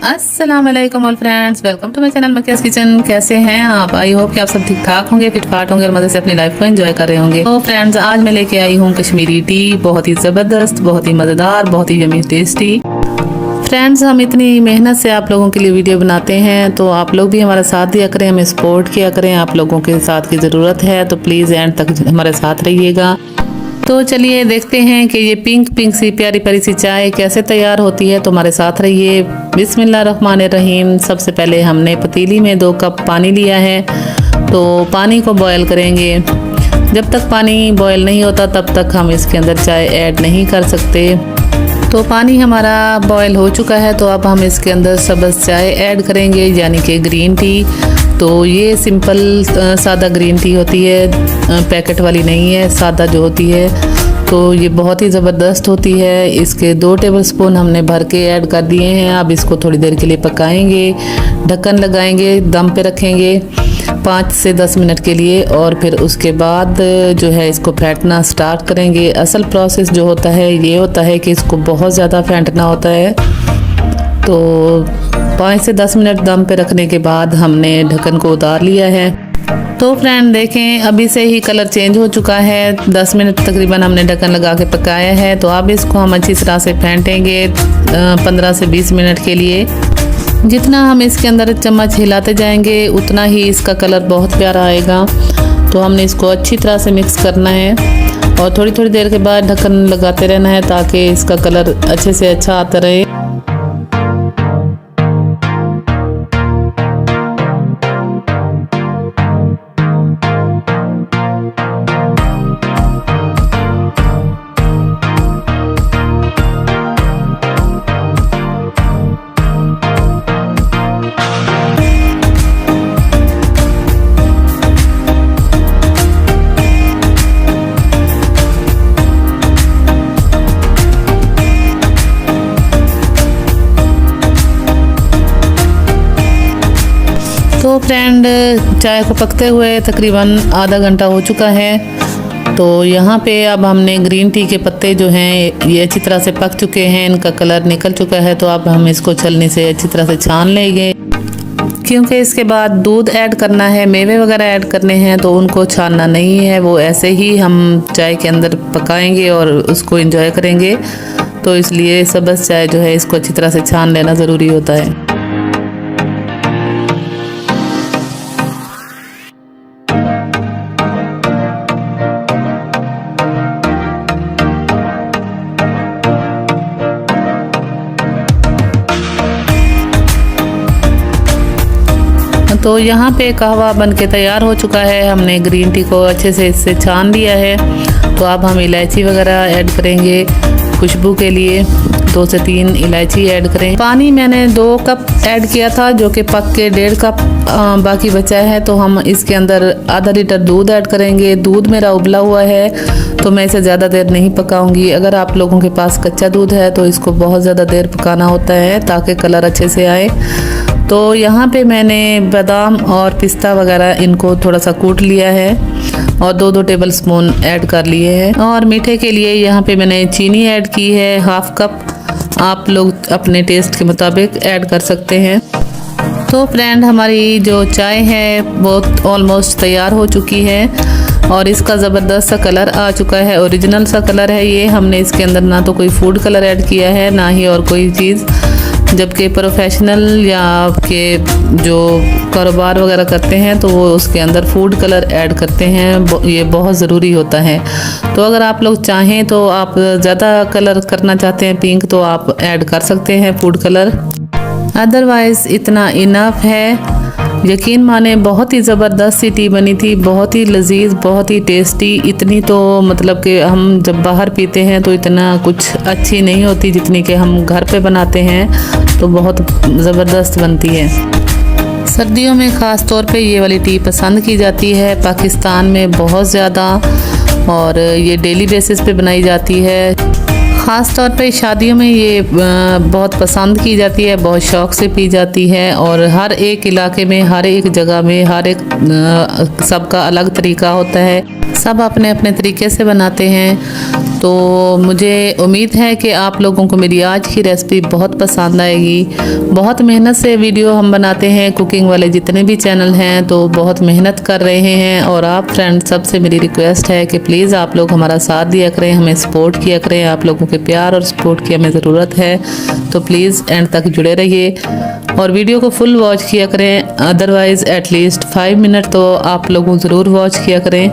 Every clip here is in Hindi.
अस्सलाम वालेकुम all friends, welcome to my channel मकियास किचन। कैसे हैं आप? आई होप कि आप सब ठीक ठाक होंगे, फिट फाट होंगे और मज़े से अपनी लाइफ को एंजॉय कर रहे होंगे। तो फ्रेंड्स, आज मैं लेके आई हूँ कश्मीरी टी। बहुत ही ज़बरदस्त, बहुत ही मज़ेदार, बहुत ही यमी टेस्टी। फ्रेंड्स, हम इतनी मेहनत से आप लोगों के लिए वीडियो बनाते हैं, तो आप लोग भी हमारा साथ दिया करें, हमें सपोर्ट किया करें। आप लोगों के साथ की ज़रूरत है, तो प्लीज़ एंड तक हमारे साथ रहिएगा। तो चलिए देखते हैं कि ये पिंक पिंक सी प्यारी प्यारी सी चाय कैसे तैयार होती है। तो हमारे साथ रहिए। बिस्मिल्लाहिर्रहमानिर्रहीम। सबसे पहले हमने पतीली में 2 कप पानी लिया है, तो पानी को बॉयल करेंगे। जब तक पानी बॉयल नहीं होता तब तक हम इसके अंदर चाय ऐड नहीं कर सकते। तो पानी हमारा बॉयल हो चुका है, तो अब हम इसके अंदर सब्ज़ चाय ऐड करेंगे, यानी कि ग्रीन टी। तो ये सिंपल सादा ग्रीन टी होती है, पैकेट वाली नहीं है, सादा जो होती है। तो ये बहुत ही ज़बरदस्त होती है। इसके 2 टेबलस्पून हमने भर के ऐड कर दिए हैं। अब इसको थोड़ी देर के लिए पकाएंगे, ढक्कन लगाएंगे, दम पे रखेंगे 5 से 10 मिनट के लिए, और फिर उसके बाद जो है इसको फेंटना स्टार्ट करेंगे। असल प्रोसेस जो होता है ये होता है कि इसको बहुत ज़्यादा फेंटना होता है। तो 5 से 10 मिनट दम पे रखने के बाद हमने ढक्कन को उतार लिया है। तो फ्रेंड देखें, अभी से ही कलर चेंज हो चुका है। 10 मिनट तकरीबन हमने ढक्कन लगा के पकाया है। तो अब इसको हम अच्छी तरह से फेंटेंगे 15 से 20 मिनट के लिए। जितना हम इसके अंदर चम्मच हिलाते जाएंगे उतना ही इसका कलर बहुत प्यारा आएगा। तो हमने इसको अच्छी तरह से मिक्स करना है और थोड़ी थोड़ी देर के बाद ढक्कन लगाते रहना है ताकि इसका कलर अच्छे से अच्छा आता रहे। तो फ्रेंड, चाय को पकते हुए तकरीबन आधा घंटा हो चुका है। तो यहाँ पे अब हमने ग्रीन टी के पत्ते जो हैं ये अच्छी तरह से पक चुके हैं, इनका कलर निकल चुका है। तो अब हम इसको छलनी से अच्छी तरह से छान लेंगे, क्योंकि इसके बाद दूध ऐड करना है, मेवे वगैरह ऐड करने हैं, तो उनको छानना नहीं है। वो ऐसे ही हम चाय के अंदर पकाएंगे और उसको एंजॉय करेंगे। तो इसलिए सब्ज़ चाय जो है इसको अच्छी तरह से छान लेना ज़रूरी होता है। तो यहाँ पे कहवा बन के तैयार हो चुका है। हमने ग्रीन टी को अच्छे से इससे छान लिया है। तो अब हम इलायची वगैरह ऐड करेंगे खुशबू के लिए। 2 से 3 इलायची ऐड करें। पानी मैंने 2 कप ऐड किया था, जो कि पक के 1.5 कप बाकी बचा है। तो हम इसके अंदर आधा लीटर दूध ऐड करेंगे। दूध मेरा उबला हुआ है, तो मैं इसे ज़्यादा देर नहीं पकाऊंगी। अगर आप लोगों के पास कच्चा दूध है तो इसको बहुत ज़्यादा देर पकाना होता है ताकि कलर अच्छे से आए। तो यहाँ पे मैंने बादाम और पिस्ता वगैरह इनको थोड़ा सा कूट लिया है और 2-2 टेबलस्पून ऐड कर लिए हैं। और मीठे के लिए यहाँ पे मैंने चीनी ऐड की है 1/2 कप। आप लोग अपने टेस्ट के मुताबिक ऐड कर सकते हैं। तो फ्रेंड, हमारी जो चाय है वो ऑलमोस्ट तैयार हो चुकी है और इसका ज़बरदस्त सा कलर आ चुका है। ओरिजिनल सा कलर है ये। हमने इसके अंदर ना तो कोई फूड कलर ऐड किया है, ना ही और कोई चीज़। जबकि प्रोफेशनल या आपके जो कारोबार वगैरह करते हैं तो वो उसके अंदर फूड कलर ऐड करते हैं। ये बहुत ज़रूरी होता है। तो अगर आप लोग चाहें तो आप ज़्यादा कलर करना चाहते हैं पिंक, तो आप ऐड कर सकते हैं फूड कलर। अदरवाइज़ इतना इनफ है। यकीन माने बहुत ही ज़बरदस्त सी टी बनी थी, बहुत ही लजीज, बहुत ही टेस्टी। इतनी तो मतलब कि हम जब बाहर पीते हैं तो इतना कुछ अच्छी नहीं होती जितनी कि हम घर पे बनाते हैं। तो बहुत ज़बरदस्त बनती है। सर्दियों में ख़ास तौर पे ये वाली टी पसंद की जाती है पाकिस्तान में बहुत ज़्यादा, और ये डेली बेसिस पे बनाई जाती है। ख़ास तौर पे शादियों में ये बहुत पसंद की जाती है, बहुत शौक़ से पी जाती है। और हर एक इलाके में, हर एक जगह में, हर एक सबका अलग तरीका होता है। सब अपने अपने तरीके से बनाते हैं। तो मुझे उम्मीद है कि आप लोगों को मेरी आज की रेसिपी बहुत पसंद आएगी। बहुत मेहनत से वीडियो हम बनाते हैं, कुकिंग वाले जितने भी चैनल हैं तो बहुत मेहनत कर रहे हैं। और आप फ्रेंड्स सबसे मेरी रिक्वेस्ट है कि प्लीज़ आप लोग हमारा साथ दिया करें, हमें सपोर्ट किया करें। आप लोगों के प्यार और सपोर्ट की हमें ज़रूरत है, तो प्लीज़ एंड तक जुड़े रहिए और वीडियो को फुल वॉच किया करें। अदरवाइज़ एटलीस्ट 5 मिनट तो आप लोगों ज़रूर वॉच किया करें।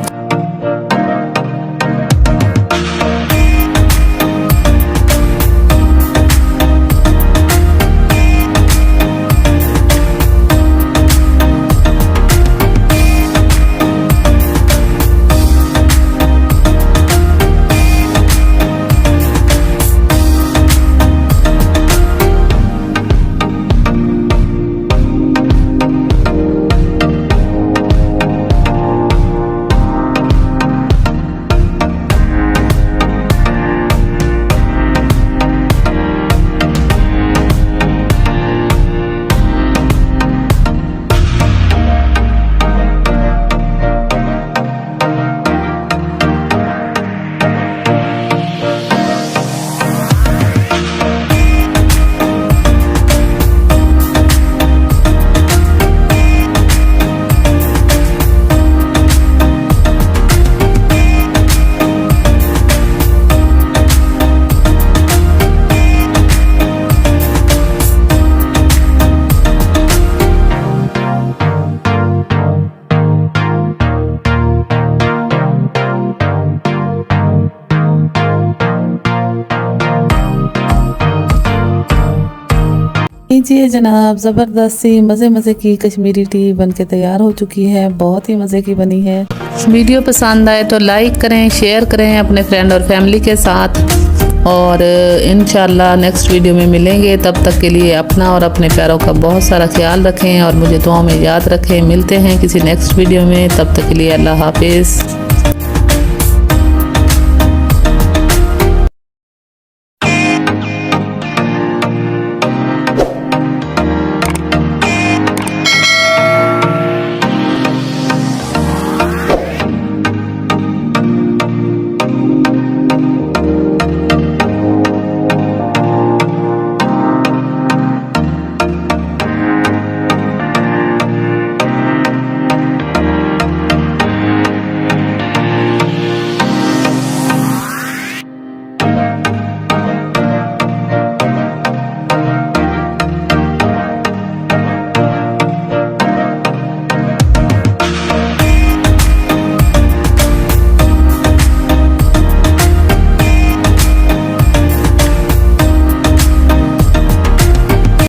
लीजिए जनाब, ज़बरदस्त सी मज़े की कश्मीरी टी बनके तैयार हो चुकी है। बहुत ही मज़े की बनी है। वीडियो पसंद आए तो लाइक करें, शेयर करें अपने फ्रेंड और फैमिली के साथ। और इंशाल्लाह नेक्स्ट वीडियो में मिलेंगे। तब तक के लिए अपना और अपने प्यारों का बहुत सारा ख्याल रखें और मुझे दुआओं में याद रखें। मिलते हैं किसी नेक्स्ट वीडियो में, तब तक के लिए अल्लाह हाफिज़।